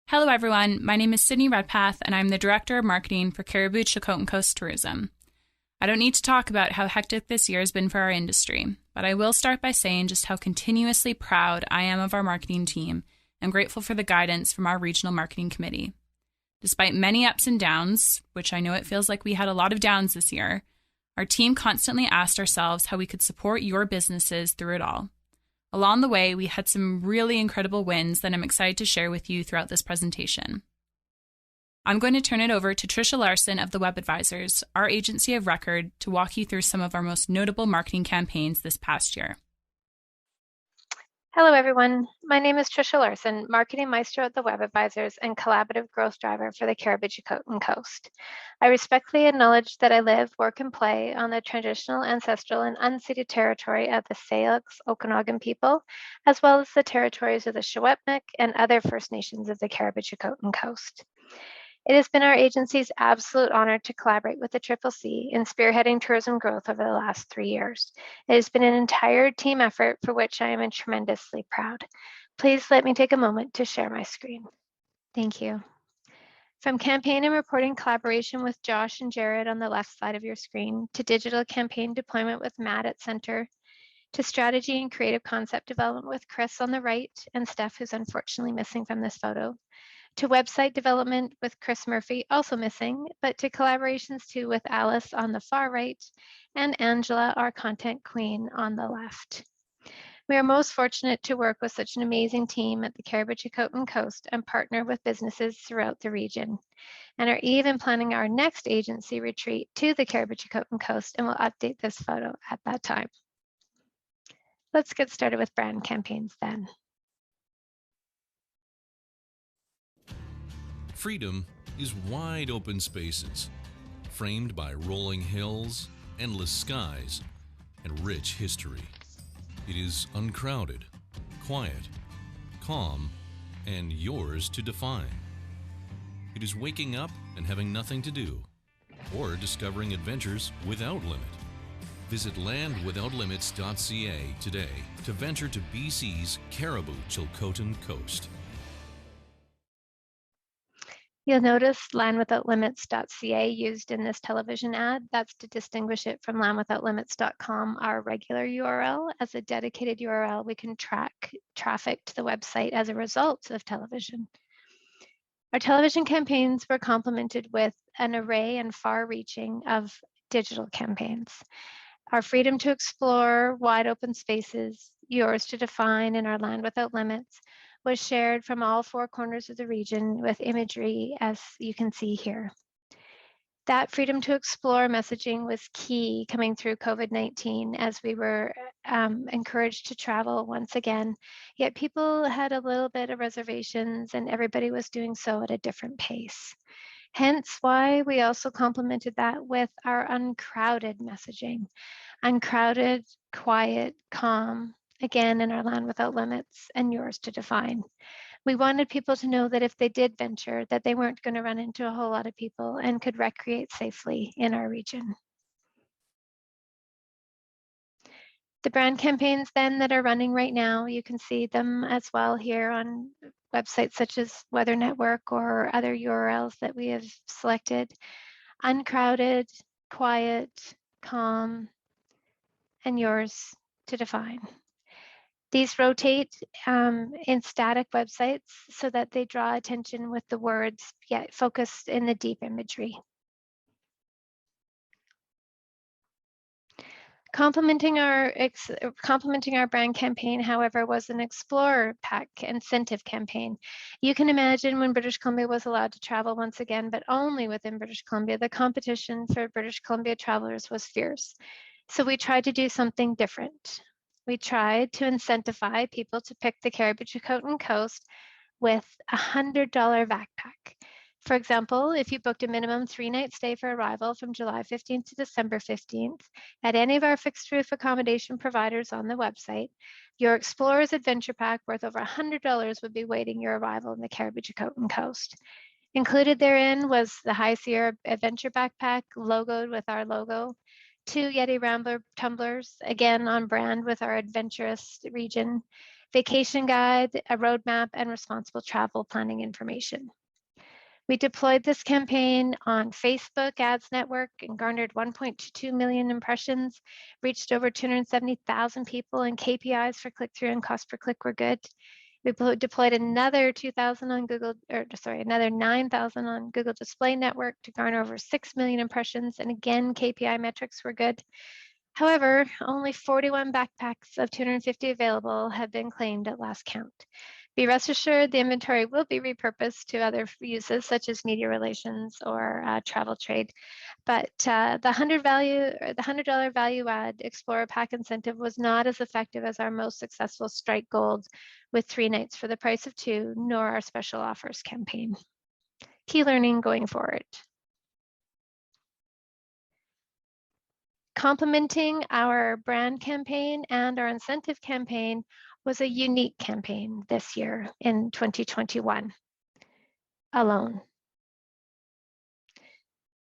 Hello, everyone. My name is Sydney Redpath, and I'm the Director of Marketing for Caribou Chilcotin Coast Tourism. I don't need to talk about how hectic this year has been for our industry, but I will start by saying just how continuously proud I am of our marketing team and grateful for the guidance from our Regional Marketing Committee. Despite many ups and downs, which I know it feels like we had a lot of downs this year, our team constantly asked ourselves how we could support your businesses through it all. Along the way, we had some really incredible wins that I'm excited to share with you throughout this presentation. I'm going to turn it over to Tricia Larson of the Web Advisors, our agency of record, to walk you through some of our most notable marketing campaigns this past year. Hello, everyone. My name is Tricia Larson, Marketing Maestro at the Web Advisors and Collaborative Growth Driver for the Caribou Chilcotin Coast. I respectfully acknowledge that I live, work, and play on the traditional, ancestral, and unceded territory of the Syilx Okanagan people, as well as the territories of the Secwepemc and other First Nations of the Caribou Chilcotin Coast. It has been our agency's absolute honor to collaborate with the CCC in spearheading tourism growth over the last 3 years. It has been an entire team effort for which I am tremendously proud. Please let me take a moment to share my screen. Thank you. From campaign and reporting collaboration with Josh and Jared on the left side of your screen, to digital campaign deployment with Matt at center, to strategy and creative concept development with Chris on the right and Steph, who's unfortunately missing from this photo, to website development with Chris Murphy, also missing, but to collaborations too with Alice on the far right and Angela, our content queen, on the left. We are most fortunate to work with such an amazing team at the Caribou Chilcotin Coast and partner with businesses throughout the region, and are even planning our next agency retreat to the Caribou Chilcotin Coast, and we'll update this photo at that time. Let's get started with brand campaigns then. Freedom is wide open spaces, framed by rolling hills, endless skies, and rich history. It is uncrowded, quiet, calm, and yours to define. It is waking up and having nothing to do, or discovering adventures without limit. Visit landwithoutlimits.ca today to venture to BC's Caribou Chilcotin Coast. You'll notice landwithoutlimits.ca used in this television ad. That's to distinguish it from landwithoutlimits.com, our regular URL. As a dedicated URL, we can track traffic to the website as a result of television. Our television campaigns were complemented with an array and far-reaching of digital campaigns. Our freedom to explore, wide open spaces, yours to define, in our Land Without Limits was shared from all 4 corners of the region with imagery, as you can see here. That freedom to explore messaging was key coming through COVID-19 as we were encouraged to travel once again, yet people had a little bit of reservations and everybody was doing so at a different pace. Hence why we also complemented that with our uncrowded messaging. Uncrowded, quiet, calm, again in our Land Without Limits and yours to define. We wanted people to know that if they did venture, that they weren't going to run into a whole lot of people and could recreate safely in our region. The brand campaigns then that are running right now, you can see them as well here on websites such as Weather Network or other URLs that we have selected. Uncrowded, quiet, calm, and yours to define. These rotate in static websites so that they draw attention with the words, yet focused in the deep imagery. Complementing our brand campaign, however, was an Explorer Pack incentive campaign. You can imagine when British Columbia was allowed to travel once again, but only within British Columbia, the competition for British Columbia travelers was fierce. So we tried to do something different. We tried to incentivize people to pick the Caribou Chilcotin Coast with a $100 backpack. For example, if you booked a minimum 3-night stay for arrival from July 15th to December 15th at any of our fixed roof accommodation providers on the website, your Explorer's Adventure Pack worth over $100 would be waiting your arrival in the Caribou Chilcotin Coast. Included therein was the High Sierra Adventure Backpack logoed with our logo, 2 Yeti Rambler tumblers, again on brand with our adventurous region, vacation guide, a roadmap, and responsible travel planning information. We deployed this campaign on Facebook Ads Network and garnered 1.22 million impressions, reached over 270,000 people, and KPIs for click-through and cost per click were good. We deployed another 2,000 on another 9,000 on Google Display Network to garner over 6 million impressions, and again, KPI metrics were good. However, only 41 backpacks of 250 available have been claimed at last count. Be rest assured the inventory will be repurposed to other uses such as media relations or travel trade. But the $100 value add Explorer Pack incentive was not as effective as our most successful Strike Gold with 3 nights for the price of 2, nor our special offers campaign. Key learning going forward. Complementing our brand campaign and our incentive campaign was a unique campaign this year in 2021, Alone.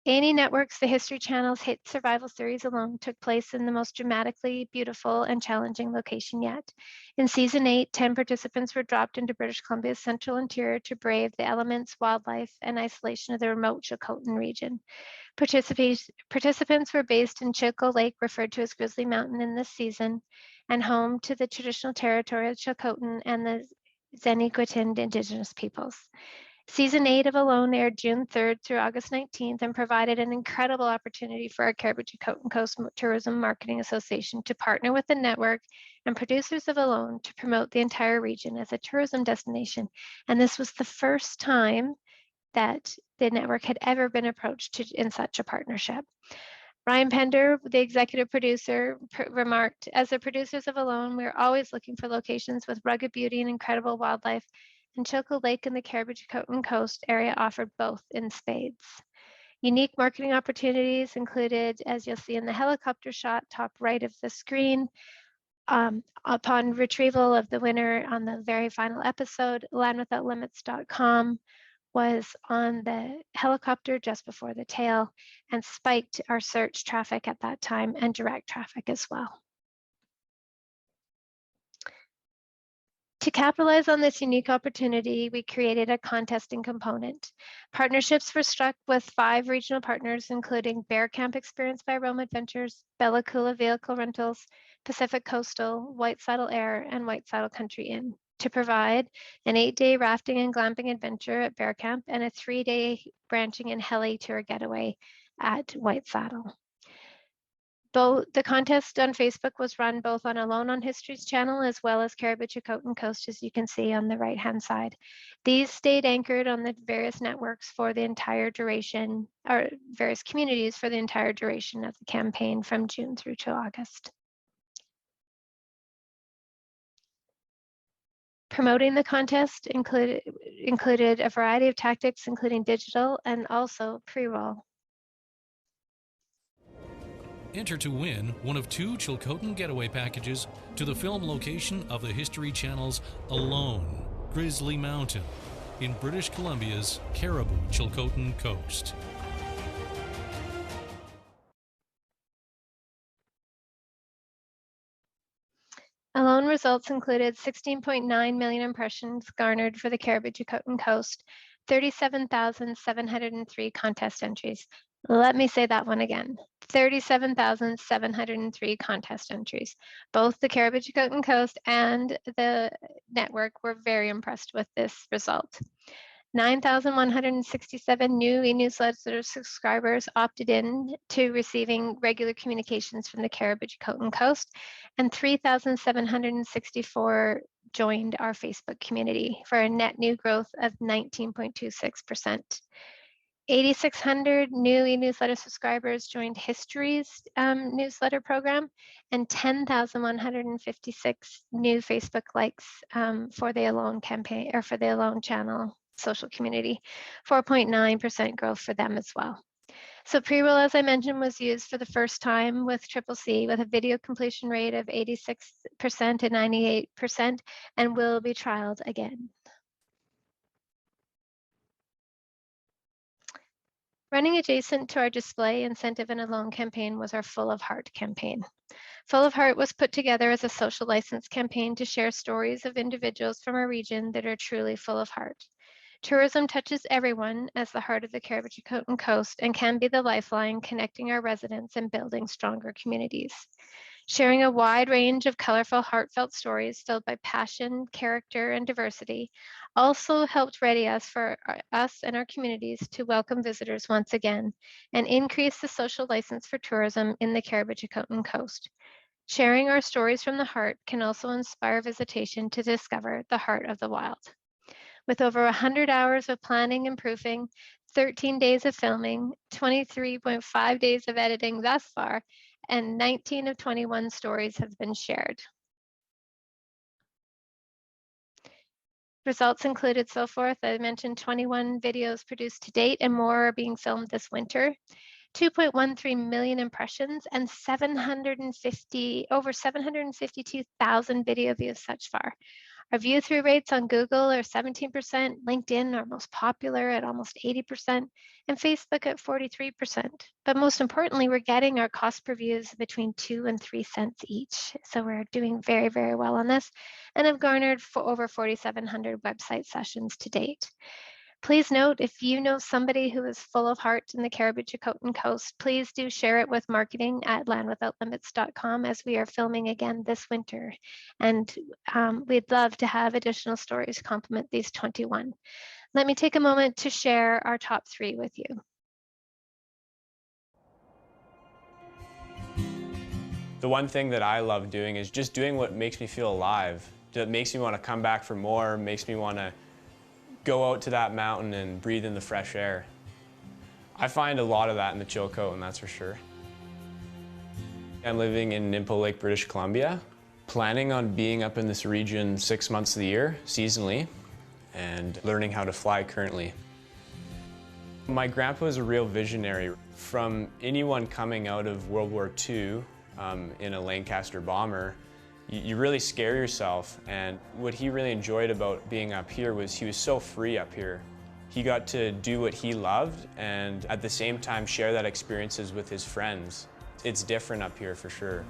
A&E Network's The History Channel's hit survival series Alone took place in the most dramatically beautiful and challenging location yet. In season 8, 10 participants were dropped into British Columbia's central interior to brave the elements, wildlife, and isolation of the remote Chilcotin region. Participants were based in Chilco Lake, referred to as Grizzly Mountain in this season, and home to the traditional territory of Chilcotin and the Zeni-Gwitin indigenous peoples. Season 8 of Alone aired June 3rd through August 19th and provided an incredible opportunity for our Cariboo-Chilcotin Coast Tourism Marketing Association to partner with the network and producers of Alone to promote the entire region as a tourism destination. And this was the first time that the network had ever been approached in such a partnership. Ryan Pender, the executive producer, remarked, "As the producers of Alone, we're always looking for locations with rugged beauty and incredible wildlife, and Chilco Lake and the Cariboo-Chilcotin Coast area offered both in spades." Unique marketing opportunities included, as you'll see in the helicopter shot, top right of the screen, upon retrieval of the winner on the very final episode, landwithoutlimits.com was on the helicopter just before the tail and spiked our search traffic at that time and direct traffic as well. To capitalize on this unique opportunity, we created a contesting component. Partnerships were struck with 5 regional partners, including Bear Camp Experience by Rome Adventures, Bella Coola Vehicle Rentals, Pacific Coastal, White Saddle Air, and White Saddle Country Inn, to provide an 8-day rafting and glamping adventure at Bear Camp and a 3-day branching and heli tour getaway at White Saddle. The contest on Facebook was run both on Alone on History's channel as well as Cariboo-Chilcotin Coast, as you can see on the right-hand side. These stayed anchored on the various networks for the entire duration, or various communities for the entire duration of the campaign from June through to August. Promoting the contest included a variety of tactics, including digital and also pre-roll. Enter to win one of 2 Chilcotin getaway packages to the film location of the History Channel's Alone, Grizzly Mountain, in British Columbia's Cariboo-Chilcotin Coast. Alone results included 16.9 million impressions garnered for the Cariboo-Chilcotin Coast, 37,703 contest entries. Let me say that one again, 37,703 contest entries. Both the Cariboo-Chilcotin Coast and the network were very impressed with this result. 9,167 new e-newsletter subscribers opted in to receiving regular communications from the Cariboo-Chilcotin Coast, and 3,764 joined our Facebook community for a net new growth of 19.26%. 8,600 new e-newsletter subscribers joined History's newsletter program, and 10,156 new Facebook likes for the Alone campaign, or for the Alone channel social community, 4.9% growth for them as well. So pre-roll, as I mentioned, was used for the first time with CCC with a video completion rate of 86% and 98%, and will be trialed again. Running adjacent to our display incentive and Alone campaign was our Full of Heart campaign. Full of Heart was put together as a social license campaign to share stories of individuals from our region that are truly full of heart. Tourism touches everyone as the heart of the Carribbee-Chilcotin Coast and can be the lifeline connecting our residents and building stronger communities. Sharing a wide range of colorful, heartfelt stories filled by passion, character, and diversity also helped ready us for us and our communities to welcome visitors once again and increase the social license for tourism in the Carribbee-Chilcotin Coast. Sharing our stories from the heart can also inspire visitation to discover the heart of the wild. With over 100 hours of planning and proofing, 13 days of filming, 23.5 days of editing thus far, and 19 of 21 stories have been shared. Results included so forth. I mentioned 21 videos produced to date and more are being filmed this winter. 2.13 million impressions and over 752,000 video views such far. Our view-through rates on Google are 17%, LinkedIn our most popular at almost 80%, and Facebook at 43%. But most importantly, we're getting our cost per views between 2 and 3 cents each. So we're doing very, very well on this and have garnered for over 4,700 website sessions to date. Please note, if you know somebody who is full of heart in the Carribbee-Chilcotin Coast, please do share it with marketing at landwithoutlimits.com as we are filming again this winter. And we'd love to have additional stories complement these 21. Let me take a moment to share our top 3 with you. The one thing that I love doing is just doing what makes me feel alive. That makes me want to come back for more, makes me want to go out to that mountain and breathe in the fresh air. I find a lot of that in the Chilcotin, that's for sure. I'm living in Nympel Lake, British Columbia, planning on being up in this region 6 months of the year, seasonally, and learning how to fly currently. My grandpa was a real visionary. From anyone coming out of World War II in a Lancaster bomber, you really scare yourself, and what he really enjoyed about being up here was he was so free up here. He got to do what he loved and at the same time share that experiences with his friends. It's different up here for sure.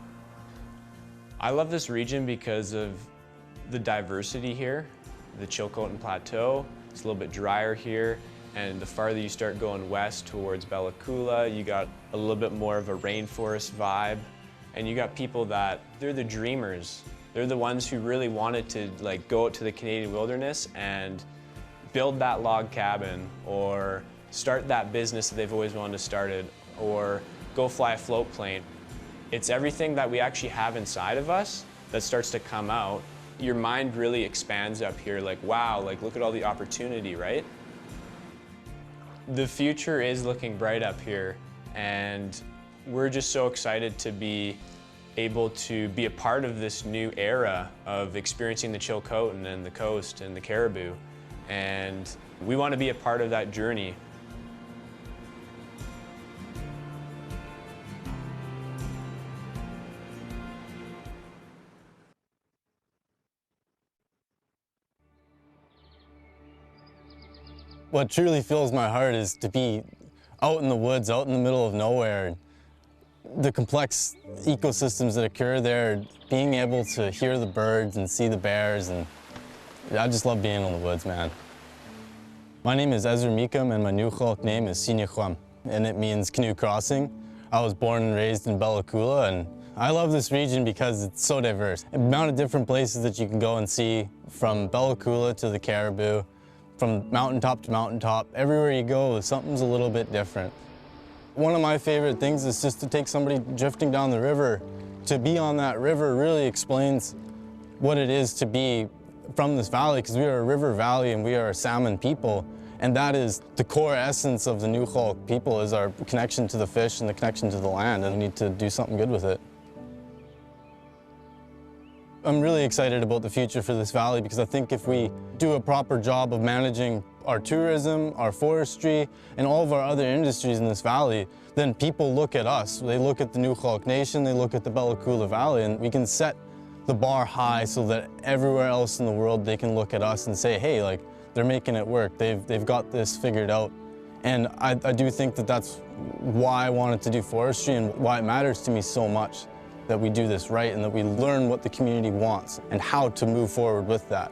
I love this region because of the diversity here. The Chilcotin Plateau, it's a little bit drier here, and the farther you start going west towards Bella Coola, you got a little bit more of a rainforest vibe. And you got people that, they're the dreamers. They're the ones who really wanted to go out to the Canadian wilderness and build that log cabin or start that business that they've always wanted to start it or go fly a float plane. It's everything that we actually have inside of us that starts to come out. Your mind really expands up here, wow, look at all the opportunity, right? The future is looking bright up here, and we're just so excited to be able to be a part of this new era of experiencing the Chilcotin and the coast and the Caribou. And we want to be a part of that journey. What truly fills my heart is to be out in the woods, out in the middle of nowhere. The complex ecosystems that occur there, being able to hear the birds and see the bears, and I just love being in the woods, man. My name is Ezra Meekum, and my Nukhalk name is Sinyakhwam, and it means canoe crossing. I was born and raised in Bella Coola, and I love this region because it's so diverse. The amount of different places that you can go and see, from Bella Coola to the Caribou, from mountaintop to mountaintop, everywhere you go, something's a little bit different. One of my favorite things is just to take somebody drifting down the river. To be on that river really explains what it is to be from this valley, because we are a river valley and we are a salmon people. And that is the core essence of the Nukhalk people, is our connection to the fish and the connection to the land, and we need to do something good with it. I'm really excited about the future for this valley because I think if we do a proper job of managing our tourism, our forestry, and all of our other industries in this valley, then people look at us. They look at the Nukhalk Nation, they look at the Bella Coola Valley, and we can set the bar high so that everywhere else in the world they can look at us and say, hey, they're making it work. They've got this figured out. And I do think that that's why I wanted to do forestry and why it matters to me so much. that we do this right and that we learn what the community wants and how to move forward with that.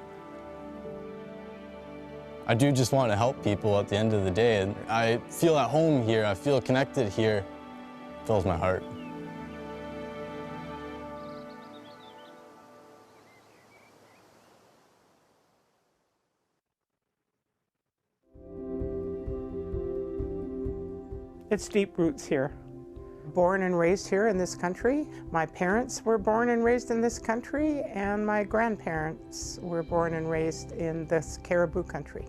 I do just want to help people at the end of the day, and I feel at home here, I feel connected here. It fills my heart. It's deep roots here. Born and raised here in this country. My parents were born and raised in this country, and my grandparents were born and raised in this Caribou country.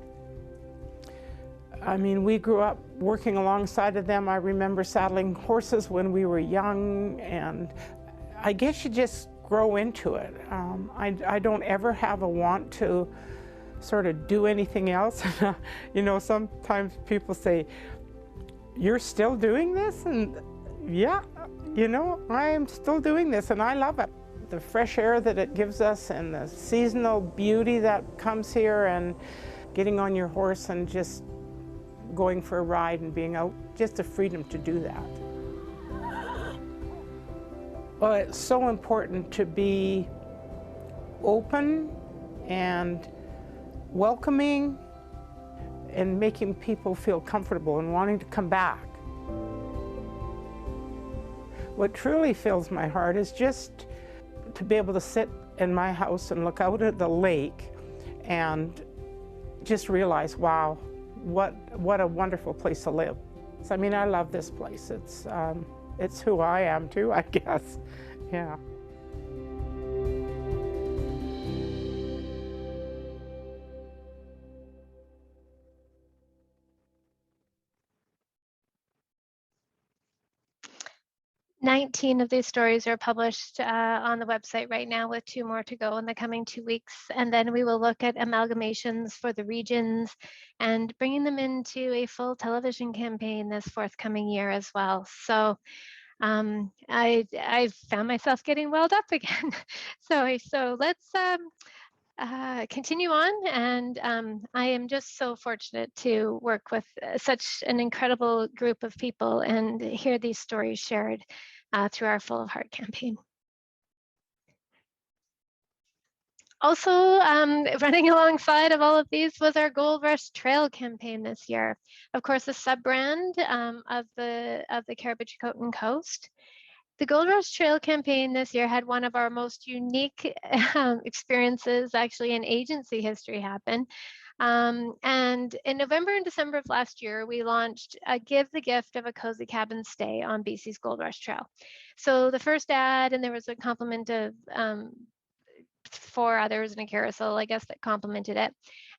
I mean, we grew up working alongside of them. I remember saddling horses when we were young, and I guess you just grow into it. I don't ever have a want to sort of do anything else. You know, sometimes people say, "You're still doing this?" And yeah, you know, I'm still doing this and I love it. The fresh air that it gives us and the seasonal beauty that comes here, and getting on your horse and just going for a ride and being out, just the freedom to do that. Well, it's so important to be open and welcoming and making people feel comfortable and wanting to come back. What truly fills my heart is just to be able to sit in my house and look out at the lake and just realize, wow, what a wonderful place to live. So, I mean, I love this place. It's who I am too, I guess. Yeah. 19 of these stories are published on the website right now, with 2 more to go in the coming 2 weeks. And then we will look at amalgamations for the regions and bringing them into a full television campaign this forthcoming year as well. So I found myself getting welled up again. So let's continue on. And I am just so fortunate to work with such an incredible group of people and hear these stories shared through our Full of Heart campaign. Also, running alongside of all of these was our Gold Rush Trail campaign this year. Of course, a sub-brand of the Cariboo-Chilcotin Coast. The Gold Rush Trail campaign this year had one of our most unique experiences actually in agency history happen. And in November and December of last year, we launched a Give the Gift of a Cozy Cabin Stay on BC's Gold Rush Trail. So the first ad, and there was a complement of 4 others in a carousel, I guess, that complemented it.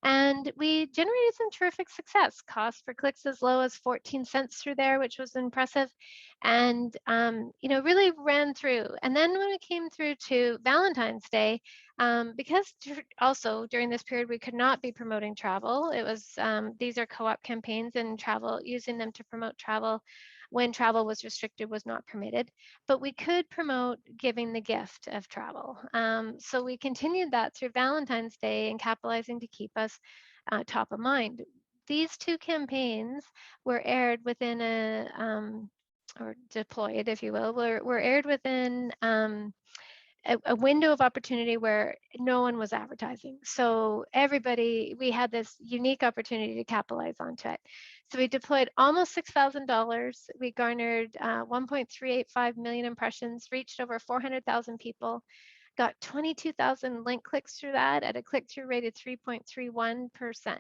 And we generated some terrific success. Cost per clicks as low as 14 cents through there, which was impressive. And, you know, really ran through. And then when it came through to Valentine's Day, because also during this period, we could not be promoting travel. It was, these are co-op campaigns, and travel, using them to promote travel when travel was restricted was not permitted, but we could promote giving the gift of travel. So we continued that through Valentine's Day and capitalizing to keep us top of mind. These 2 campaigns were aired within or deployed, if you will, were aired within a window of opportunity where no one was advertising. So everybody, we had this unique opportunity to capitalize onto it. So we deployed almost $6,000. We garnered 1.385 million impressions, reached over 400,000 people, got 22,000 link clicks through that at a click-through rate of 3.31%.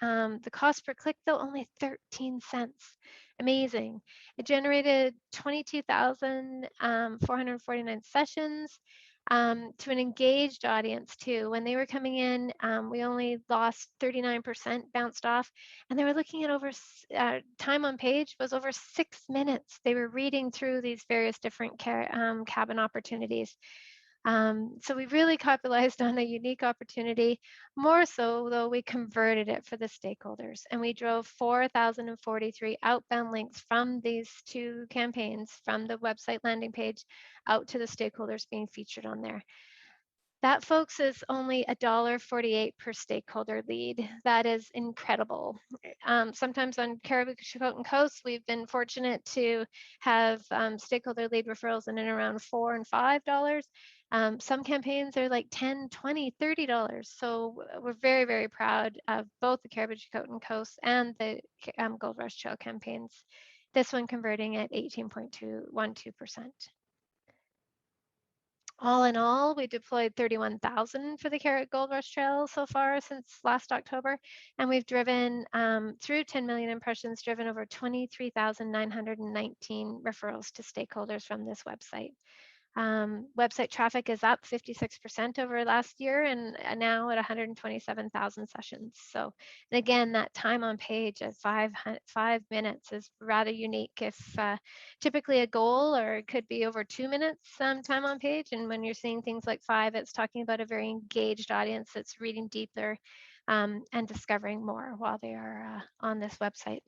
The cost per click, though, only 13 cents. Amazing. It generated 22,449 sessions to an engaged audience too. When they were coming in, we only lost 39%, bounced off, and they were looking at over, time on page was over 6 minutes. They were reading through these various different cabin opportunities. So we really capitalized on a unique opportunity. More so, though, we converted it for the stakeholders, and we drove 4,043 outbound links from these 2 campaigns, from the website landing page out to the stakeholders being featured on there. That, folks, is only $1.48 per stakeholder lead. That is incredible. Sometimes on Caribou-Chicoten Coast, we've been fortunate to have stakeholder lead referrals in and around $4 and $5. Some campaigns are like $10, $20, $30. So we're very, very proud of both the Caribou-Chicoten Coast and the Gold Rush Trail campaigns. This one converting at 18.12%. All in all, we deployed 31,000 for the Carrot Gold Rush Trail so far since last October, and we've driven through 10 million impressions, driven over 23,919 referrals to stakeholders from this website. Website traffic is up 56% over last year and now at 127,000 sessions. So, and again, that time on page at 5 minutes is rather unique. If typically a goal, or it could be over 2 minutes time on page, and when you're seeing things like 5, it's talking about a very engaged audience that's reading deeper and discovering more while they are on this website.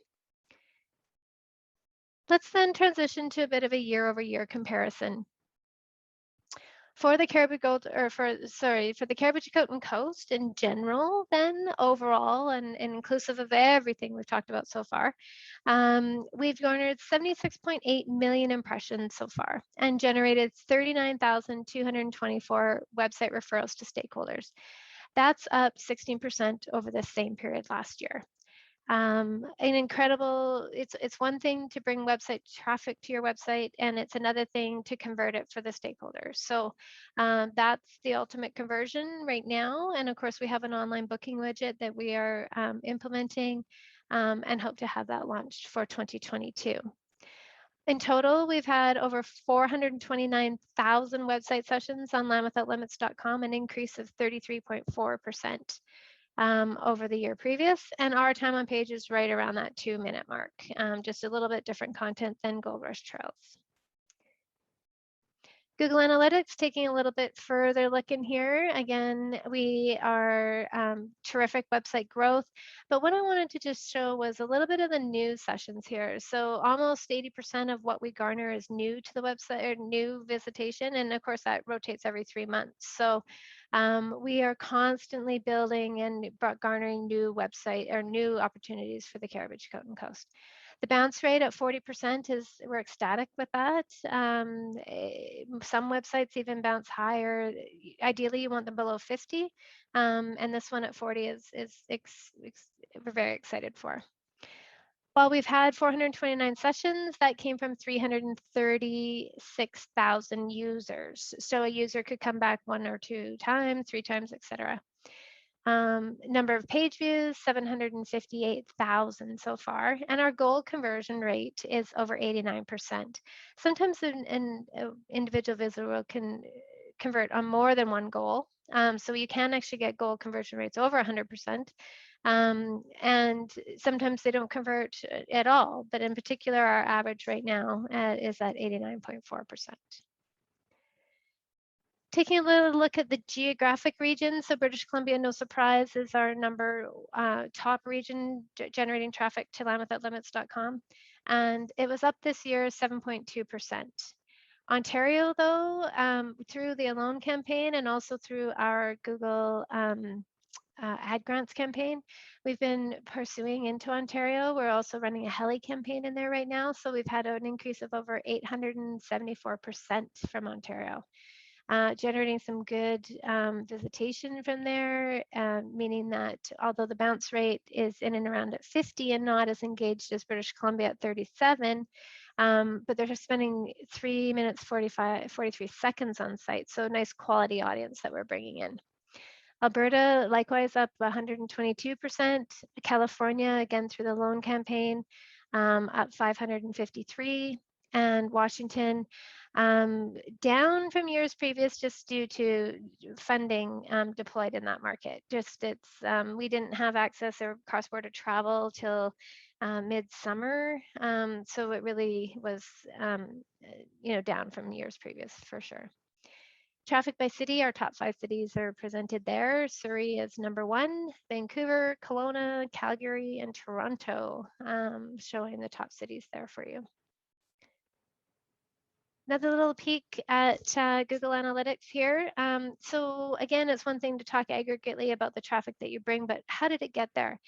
Let's then transition to a bit of a year-over-year comparison. For the Caribou-Chicoten Coast in general, then overall and inclusive of everything we've talked about so far, we've garnered 76.8 million impressions so far and generated 39,224 website referrals to stakeholders. That's up 16% over the same period last year. An incredible, it's one thing to bring website traffic to your website, and it's another thing to convert it for the stakeholders. So that's the ultimate conversion right now. And of course, we have an online booking widget that we are implementing and hope to have that launched for 2022. In total, we've had over 429,000 website sessions on LandWithoutLimits.com, an increase of 33.4%. Over the year previous, and our time on page is right around that 2-minute mark, just a little bit different content than Gold Rush Trails. Google Analytics, taking a little bit further look in here. Again, we are terrific website growth, but what I wanted to just show was a little bit of the new sessions here. So almost 80% of what we garner is new to the website, or new visitation, and of course that rotates every 3 months. So we are constantly building and garnering new website or new opportunities for the Caribou-Chicoten Coast. The bounce rate at 40% is, we're ecstatic with that. Some websites even bounce higher. Ideally, you want them below 50, and this one at 40 is we're very excited for. While we've had 429 sessions, that came from 336,000 users. So a user could come back 1 or 2 times, 3 times, etc. Number of page views, 758,000 so far, and our goal conversion rate is over 89%. Sometimes an individual visitor can convert on more than one goal, so you can actually get goal conversion rates over 100%, and sometimes they don't convert at all, but in particular, our average right now is at 89.4%. Taking a little look at the geographic regions, so British Columbia, no surprise, is our top region generating traffic to LandWithoutLimits.com, and it was up this year 7.2%. Ontario, though, through the Alone campaign and also through our Google ad grants campaign, we've been pursuing into Ontario. We're also running a heli campaign in there right now, so we've had an increase of over 874% from Ontario. Generating some good visitation from there, meaning that although the bounce rate is in and around at 50 and not as engaged as British Columbia at 37, but they're spending 3 minutes 43 seconds on site, so nice quality audience that we're bringing in. Alberta, likewise, up 122%. California, again through the Loan campaign, up 553. And Washington, down from years previous just due to funding deployed in that market. We didn't have access or cross-border travel till mid-summer, so it really was down from years previous for sure. Traffic by city, our top 5 cities are presented there. Surrey is number 1, Vancouver, Kelowna, Calgary, and Toronto, showing the top cities there for you. Another little peek at Google Analytics here. So again, it's one thing to talk aggregately about the traffic that you bring, but how did it get there?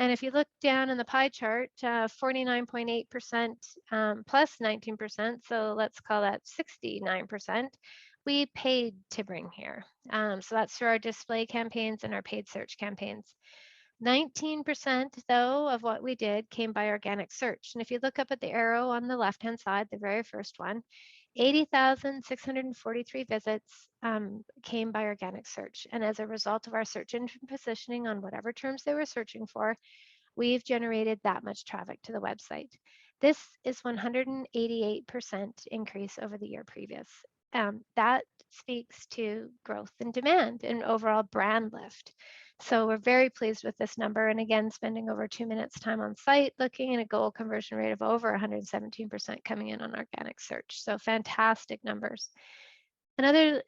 And if you look down in the pie chart, 49.8% plus 19%, so let's call that 69%, we paid to bring here. So that's through our display campaigns and our paid search campaigns. 19% though of what we did came by organic search. And if you look up at the arrow on the left-hand side, the very first one, 80,643 visits came by organic search. And as a result of our search engine positioning on whatever terms they were searching for, we've generated that much traffic to the website. This is 188% increase over the year previous. That speaks to growth in demand and overall brand lift. So we're very pleased with this number. And again, spending over 2 minutes time on site, looking at a goal conversion rate of over 117% coming in on organic search. So fantastic numbers. Another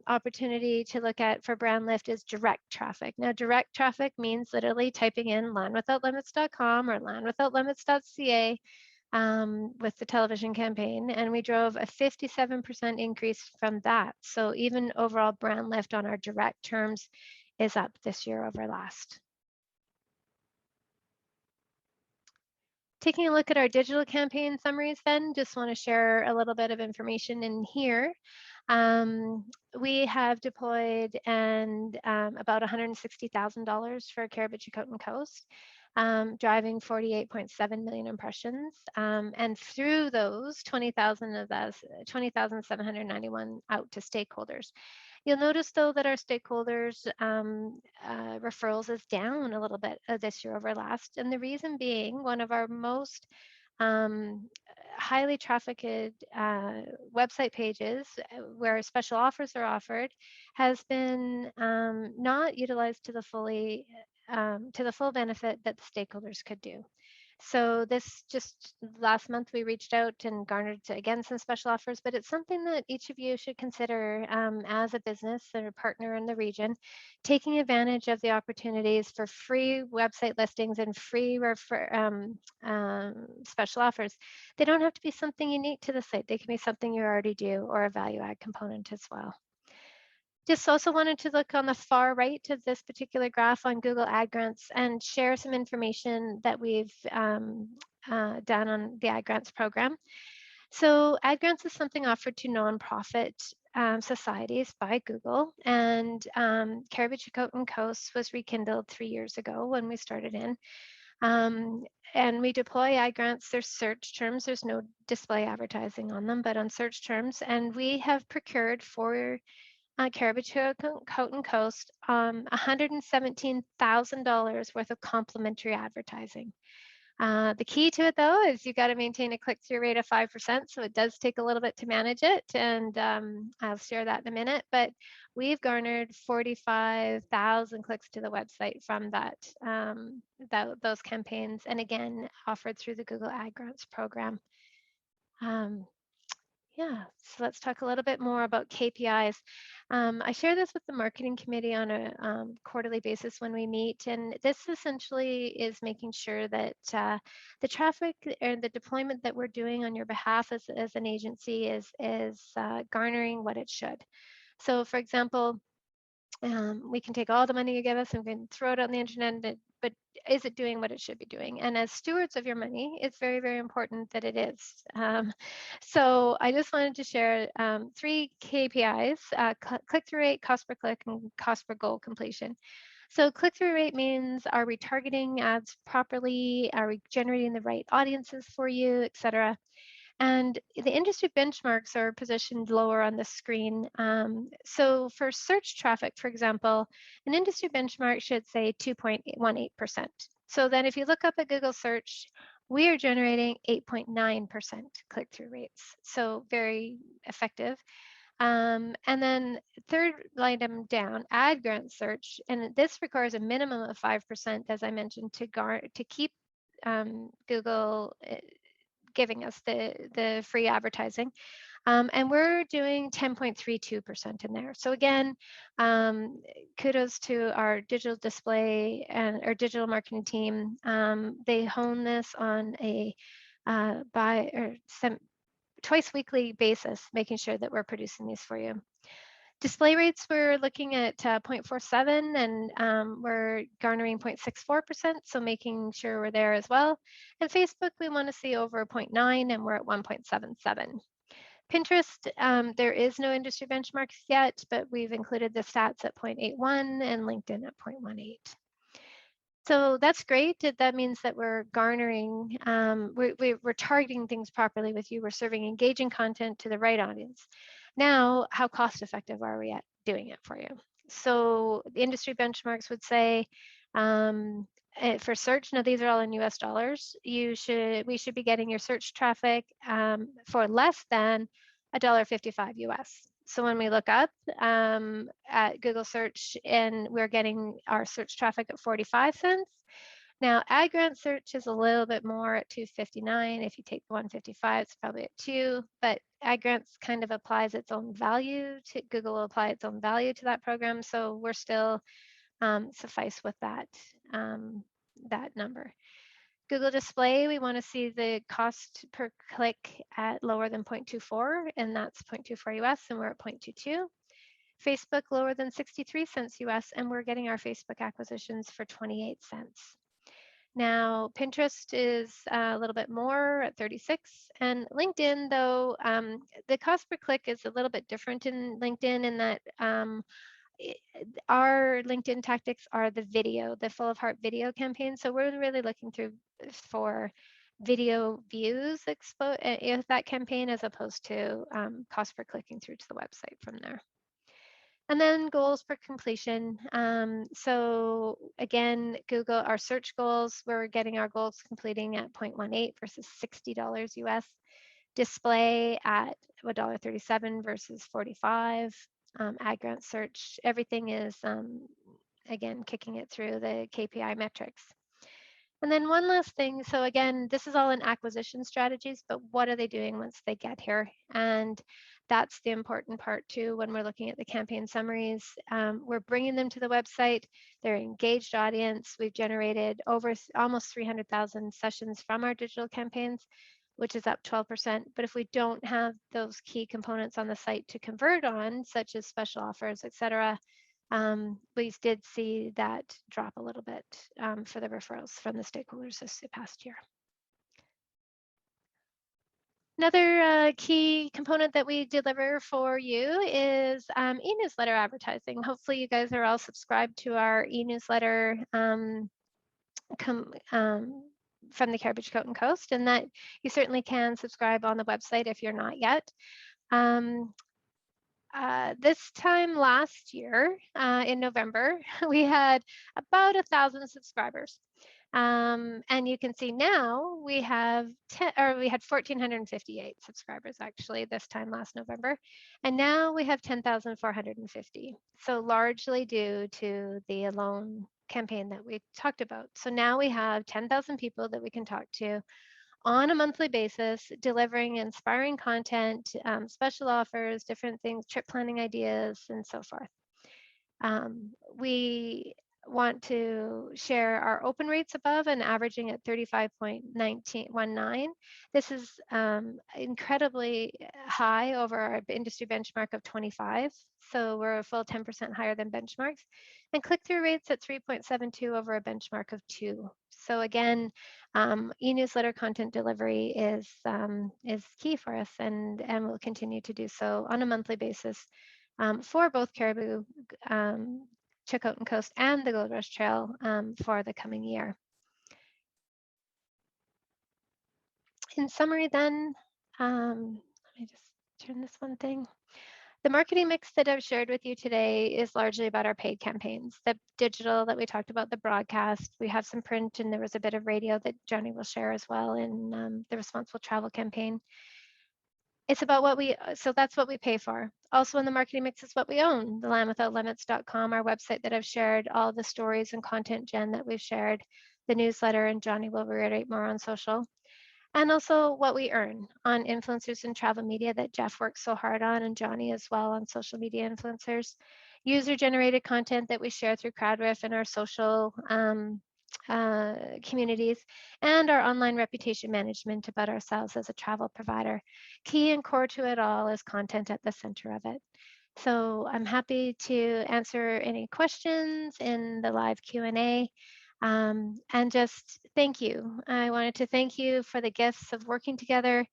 opportunity to look at for brand lift is direct traffic. Now, direct traffic means literally typing in landwithoutlimits.com or landwithoutlimits.ca with the television campaign, and we drove a 57% increase from that. So even overall brand lift on our direct terms is up this year over last. Taking a look at our digital campaign summaries then, just want to share a little bit of information in here. We have deployed and about $160,000 for Cariboo-Chilcotin Coast, driving 48.7 million impressions. And through those, 20,791 out to stakeholders. You'll notice though that our stakeholders referrals is down a little bit this year over last. And the reason being one of our most highly trafficked website pages where special offers are offered has been not utilized to the full benefit that the stakeholders could do. So this just last month we reached out and garnered again some special offers, but it's something that each of you should consider as a business or a partner in the region, taking advantage of the opportunities for free website listings and free special offers. They don't have to be something unique to the site. They can be something you already do or a value add component as well. Just also wanted to look on the far right of this particular graph on Google Ad Grants and share some information that we've done on the Ad Grants program. So Ad Grants is something offered to nonprofit societies by Google, and Cariboo-Chilcotin Coast was rekindled 3 years ago when we started in. And we deploy Ad Grants. There's search terms. There's no display advertising on them, but on search terms. And we have procured for Cariboo-Chilcotin Coast $117,000 worth of complimentary advertising. The key to it though is you got to maintain a click-through rate of 5%, so it does take a little bit to manage it, and I'll share that in a minute, but we've garnered 45,000 clicks to the website from those campaigns, and again offered through the Google Ad Grants program. Yeah, so let's talk a little bit more about KPIs. I share this with the marketing committee on a quarterly basis when we meet, and this essentially is making sure that the traffic and the deployment that we're doing on your behalf as an agency is garnering what it should. So for example, we can take all the money you give us and we can throw it on the internet, but is it doing what it should be doing? And as stewards of your money, it's very, very important that it is. So I just wanted to share 3 KPIs, click-through rate, cost per click, and cost per goal completion. So click-through rate means, are we targeting ads properly? Are we generating the right audiences for you, et cetera? And the industry benchmarks are positioned lower on the screen. So for search traffic, for example, an industry benchmark should say 2.18%. So then if you look up at Google search, we are generating 8.9% click-through rates. So very effective. And then third item down, ad grant search, and this requires a minimum of 5%, as I mentioned, to keep Google giving us the free advertising. And we're doing 10.32% in there. So again, kudos to our digital display and our digital marketing team. They hone this on a twice weekly basis, making sure that we're producing these for you. Display rates, we're looking at 0.47 and we're garnering 0.64%, so making sure we're there as well. And Facebook, we want to see over 0.9 and we're at 1.77. Pinterest, there is no industry benchmarks yet, but we've included the stats at 0.81 and LinkedIn at 0.18. So that's great. That means that we're garnering, we're targeting things properly with you. We're serving engaging content to the right audience. Now, how cost effective are we at doing it for you? So the industry benchmarks would say for search, now these are all in US dollars, we should be getting your search traffic for less than $1.55 US. So when we look up at Google search and we're getting our search traffic at 45 cents. Now ad grant search is a little bit more at 2.59. If you take the 155, it's probably at 2, but ad grants kind of applies its own value to, Google will apply its own value to that program. So we're still suffice with that, that number. Google Display, we want to see the cost per click at lower than 0.24, and that's 0.24 US, and we're at 0.22. Facebook lower than 63 cents US, and we're getting our Facebook acquisitions for 28 cents. Now, Pinterest is a little bit more at 36, and LinkedIn, though, the cost per click is a little bit different in LinkedIn in that our LinkedIn tactics are the video, the Full of Heart video campaign. So we're really looking for video views with that campaign as opposed to cost per clicking through to the website from there. And then goals per completion. So again, Google, our search goals, we're getting our goals completing at 0.18 versus $60 US. Display at $1.37 versus 45. Ad grant search, everything is, again, kicking it through the KPI metrics. And then one last thing. So again, this is all in acquisition strategies, but what are they doing once they get here? And that's the important part too when we're looking at the campaign summaries. We're bringing them to the website. They're an engaged audience. We've generated over almost 300,000 sessions from our digital campaigns, which is up 12%. But if we don't have those key components on the site to convert on, such as special offers, et cetera, we did see that drop a little bit for the referrals from the stakeholders this past year. Another key component that we deliver for you is e-newsletter advertising. Hopefully you guys are all subscribed to our e-newsletter from the Cariboo Chilcotin Coast, and that you certainly can subscribe on the website if you're not yet. This time last year, in November, we had about 1,000 subscribers. And you can see now we had 1,458 subscribers actually this time last November, and now we have 10,450. So largely due to the Alone campaign that we talked about. So now we have 10,000 people that we can talk to on a monthly basis, delivering inspiring content, special offers, different things, trip planning ideas, and so forth. We want to share our open rates above and averaging at 35.19. This is incredibly high over our industry benchmark of 25. So we're a full 10% higher than benchmarks. And click-through rates at 3.72 over a benchmark of 2. So again, e-newsletter content delivery is key for us and will continue to do so on a monthly basis for both Cariboo, Chilcotin Coast, and the Gold Rush Trail for the coming year. In summary then, let me just turn this one thing. The marketing mix that I've shared with you today is largely about our paid campaigns. The digital that we talked about, the broadcast, we have some print, and there was a bit of radio that Johnny will share as well in the Responsible Travel campaign. It's about so that's what we pay for. Also in the marketing mix is what we own, thelandwithoutlimits.com, our website that I've shared, all the stories and content gen that we've shared, the newsletter, and Johnny will reiterate more on social. And also what we earn on influencers and travel media that Jeff works so hard on, and Johnny as well on social media influencers. User-generated content that we share through CrowdRiff and our social communities, and our online reputation management about ourselves as a travel provider. Key and core to it all is content at the center of it. So I'm happy to answer any questions in the live Q&A. And just thank you. I wanted to thank you for the gifts of working together,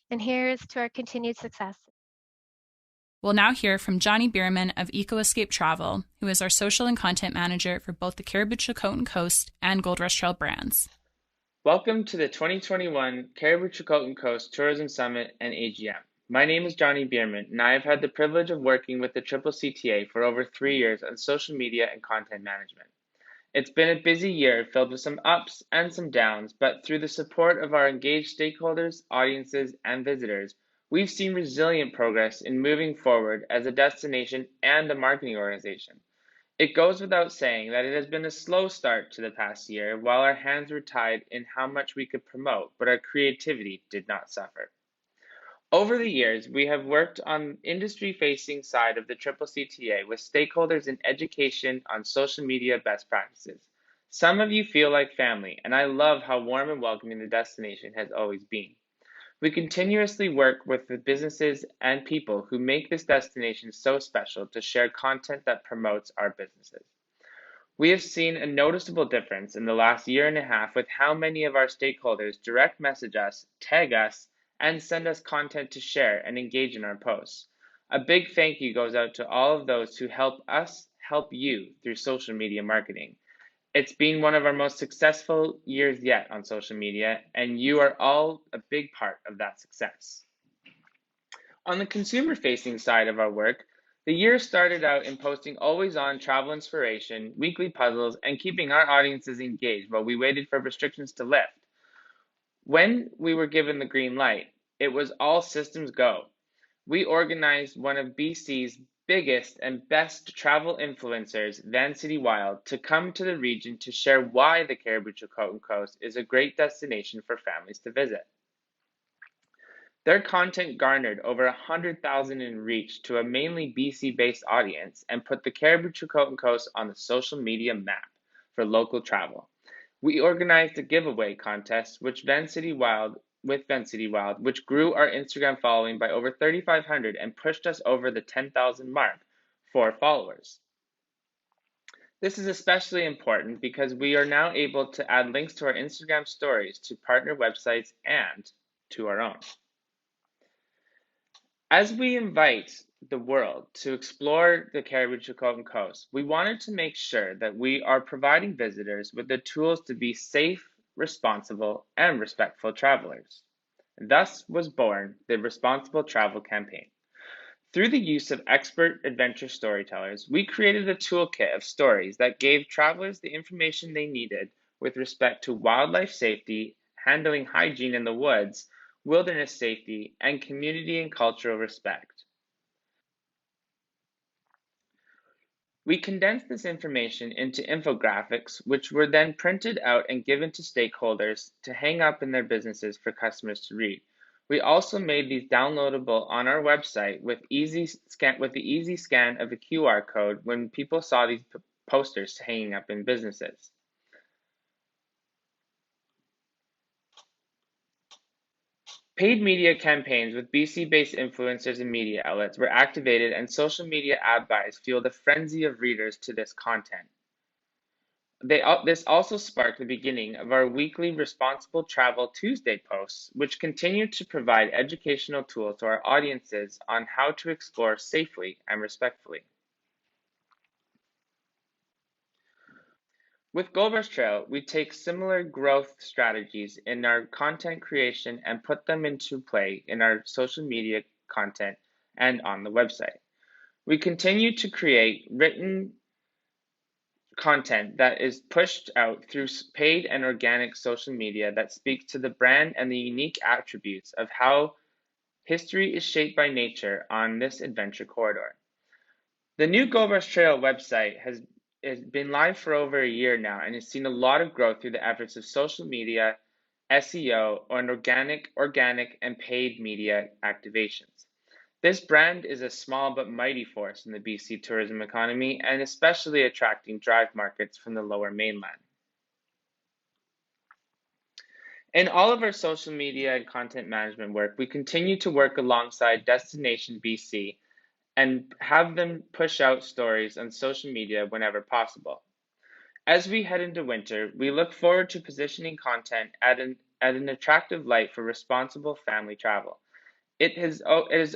and here's to our continued success. We'll now hear from Johnny Bierman of EcoEscape Travel, who is our social and content manager for both the Cariboo-Chilcotin Coast and Gold Rush Trail brands. Welcome to the 2021 Cariboo-Chilcotin Coast Tourism Summit and AGM. My name is Johnny Bierman, and I have had the privilege of working with the CCCTA for over 3 years on social media and content management. It's been a busy year filled with some ups and some downs, but through the support of our engaged stakeholders, audiences, and visitors, we've seen resilient progress in moving forward as a destination and a marketing organization. It goes without saying that it has been a slow start to the past year while our hands were tied in how much we could promote, but our creativity did not suffer. Over the years, we have worked on industry-facing side of the CCCTA with stakeholders in education on social media best practices. Some of you feel like family, and I love how warm and welcoming the destination has always been. We continuously work with the businesses and people who make this destination so special to share content that promotes our businesses. We have seen a noticeable difference in the last year and a half with how many of our stakeholders direct message us, tag us, and send us content to share and engage in our posts. A big thank you goes out to all of those who help us help you through social media marketing. It's been one of our most successful years yet on social media, and you are all a big part of that success. On the consumer-facing side of our work, the year started out in posting always-on travel inspiration, weekly puzzles, and keeping our audiences engaged while we waited for restrictions to lift. When we were given the green light, it was all systems go. We organized one of BC's biggest and best travel influencers, Vancity Wild, to come to the region to share why the Cariboo-Chilcotin Coast is a great destination for families to visit. Their content garnered over 100,000 in reach to a mainly BC-based audience and put the Cariboo-Chilcotin Coast on the social media map for local travel. We organized a giveaway contest with Vancity Wild, which grew our Instagram following by over 3,500 and pushed us over the 10,000 mark for followers. This is especially important because we are now able to add links to our Instagram stories to partner websites and to our own. As we invite the world to explore the Cariboo-Chilcotin Coast, we wanted to make sure that we are providing visitors with the tools to be safe, responsible, and respectful travelers. Thus was born the Responsible Travel Campaign. Through the use of expert adventure storytellers, we created a toolkit of stories that gave travelers the information they needed with respect to wildlife safety, handling hygiene in the woods, wilderness safety, and community and cultural respect. We condensed this information into infographics, which were then printed out and given to stakeholders to hang up in their businesses for customers to read. We also made these downloadable on our website with the easy scan of a QR code when people saw these posters hanging up in businesses. Paid media campaigns with BC-based influencers and media outlets were activated, and social media ad buys fueled a frenzy of readers to this content. This also sparked the beginning of our weekly Responsible Travel Tuesday posts, which continue to provide educational tools to our audiences on how to explore safely and respectfully. With Gold Rush Trail, we take similar growth strategies in our content creation and put them into play in our social media content and on the website. We continue to create written content that is pushed out through paid and organic social media that speaks to the brand and the unique attributes of how history is shaped by nature on this adventure corridor. The new Gold Rush Trail website has been live for over a year now and has seen a lot of growth through the efforts of social media, SEO, and organic and paid media activations. This brand is a small but mighty force in the BC tourism economy and especially attracting drive markets from the Lower Mainland. In all of our social media and content management work, we continue to work alongside Destination BC and have them push out stories on social media whenever possible. As we head into winter, we look forward to positioning content at an attractive light for responsible family travel. It has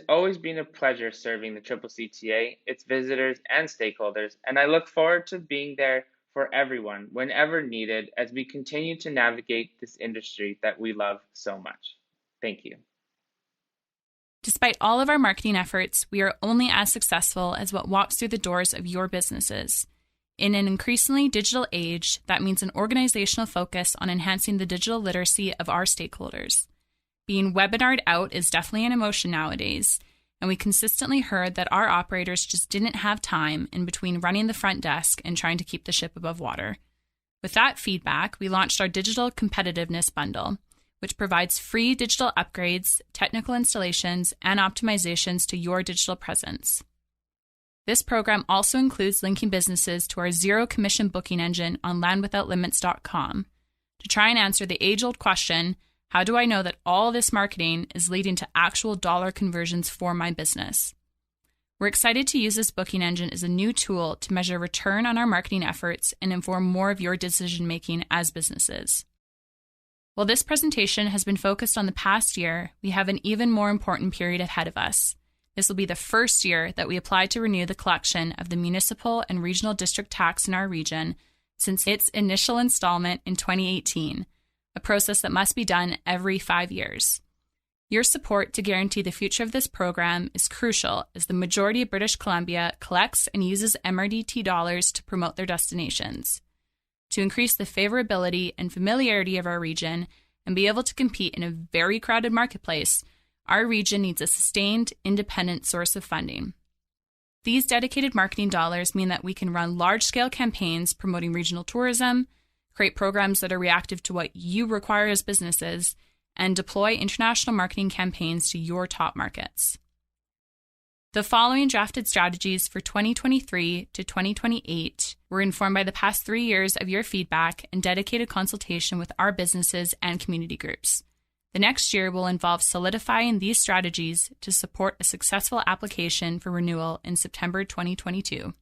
always been a pleasure serving the CCCTA, its visitors and stakeholders, and I look forward to being there for everyone whenever needed as we continue to navigate this industry that we love so much. Thank you. Despite all of our marketing efforts, we are only as successful as what walks through the doors of your businesses. In an increasingly digital age, that means an organizational focus on enhancing the digital literacy of our stakeholders. Being webinared out is definitely an emotion nowadays, and we consistently heard that our operators just didn't have time in between running the front desk and trying to keep the ship above water. With that feedback, we launched our Digital Competitiveness Bundle, which provides free digital upgrades, technical installations, and optimizations to your digital presence. This program also includes linking businesses to our zero-commission booking engine on landwithoutlimits.com to try and answer the age-old question, how do I know that all this marketing is leading to actual dollar conversions for my business? We're excited to use this booking engine as a new tool to measure return on our marketing efforts and inform more of your decision-making as businesses. While this presentation has been focused on the past year, we have an even more important period ahead of us. This will be the first year that we apply to renew the collection of the municipal and regional district tax in our region since its initial installment in 2018, a process that must be done every 5 years. Your support to guarantee the future of this program is crucial as the majority of British Columbia collects and uses MRDT dollars to promote their destinations. To increase the favorability and familiarity of our region and be able to compete in a very crowded marketplace, our region needs a sustained, independent source of funding. These dedicated marketing dollars mean that we can run large-scale campaigns promoting regional tourism, create programs that are reactive to what you require as businesses, and deploy international marketing campaigns to your top markets. The following drafted strategies for 2023 to 2028 were informed by the past 3 years of your feedback and dedicated consultation with our businesses and community groups. The next year will involve solidifying these strategies to support a successful application for renewal in September 2022.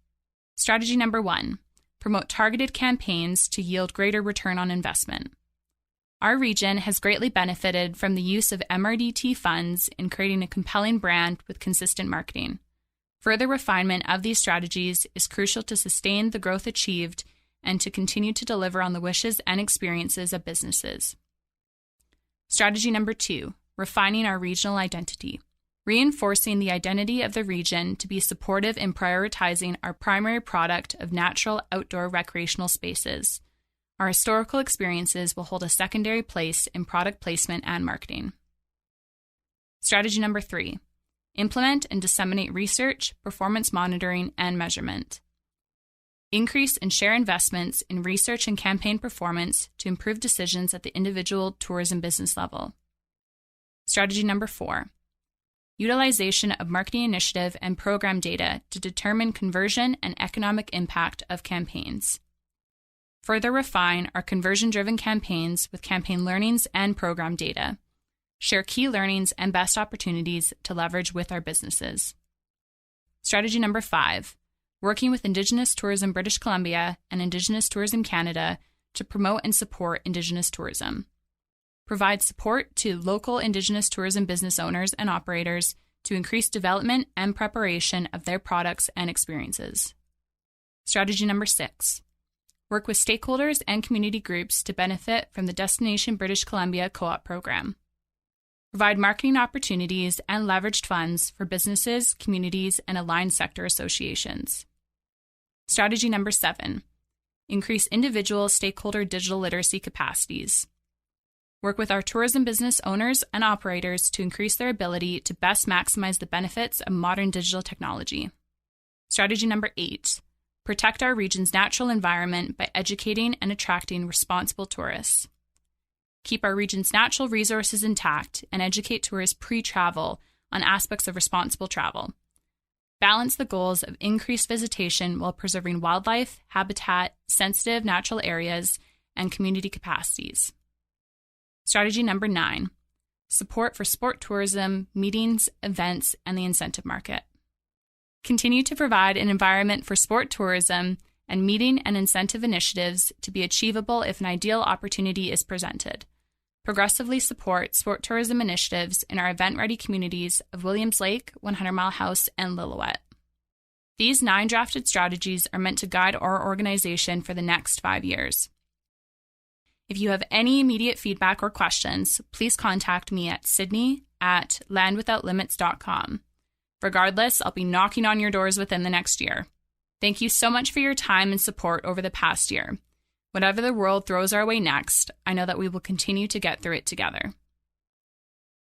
Strategy number 1, promote targeted campaigns to yield greater return on investment. Our region has greatly benefited from the use of MRDT funds in creating a compelling brand with consistent marketing. Further refinement of these strategies is crucial to sustain the growth achieved and to continue to deliver on the wishes and experiences of businesses. Strategy number 2, refining our regional identity. Reinforcing the identity of the region to be supportive in prioritizing our primary product of natural outdoor recreational spaces. Our historical experiences will hold a secondary place in product placement and marketing. Strategy number 3, implement and disseminate research, performance monitoring, and measurement. Increase and share investments in research and campaign performance to improve decisions at the individual tourism business level. Strategy number 4, utilization of marketing initiative and program data to determine conversion and economic impact of campaigns. Further refine our conversion-driven campaigns with campaign learnings and program data. Share key learnings and best opportunities to leverage with our businesses. Strategy number 5, working with Indigenous Tourism British Columbia and Indigenous Tourism Canada to promote and support Indigenous tourism. Provide support to local Indigenous tourism business owners and operators to increase development and preparation of their products and experiences. Strategy number 6, work with stakeholders and community groups to benefit from the Destination British Columbia Co-op program. Provide marketing opportunities and leveraged funds for businesses, communities, and aligned sector associations. Strategy number 7, increase individual stakeholder digital literacy capacities. Work with our tourism business owners and operators to increase their ability to best maximize the benefits of modern digital technology. Strategy number 8, protect our region's natural environment by educating and attracting responsible tourists. Keep our region's natural resources intact and educate tourists pre-travel on aspects of responsible travel. Balance the goals of increased visitation while preserving wildlife, habitat, sensitive natural areas, and community capacities. Strategy number 9, support for sport tourism, meetings, events, and the incentive market. Continue to provide an environment for sport tourism and meeting and incentive initiatives to be achievable if an ideal opportunity is presented. Progressively support sport tourism initiatives in our event-ready communities of Williams Lake, 100 Mile House, and Lillooet. These 9 drafted strategies are meant to guide our organization for the next 5 years. If you have any immediate feedback or questions, please contact me at sydney@landwithoutlimits.com. Regardless, I'll be knocking on your doors within the next year. Thank you so much for your time and support over the past year. Whatever the world throws our way next, I know that we will continue to get through it together.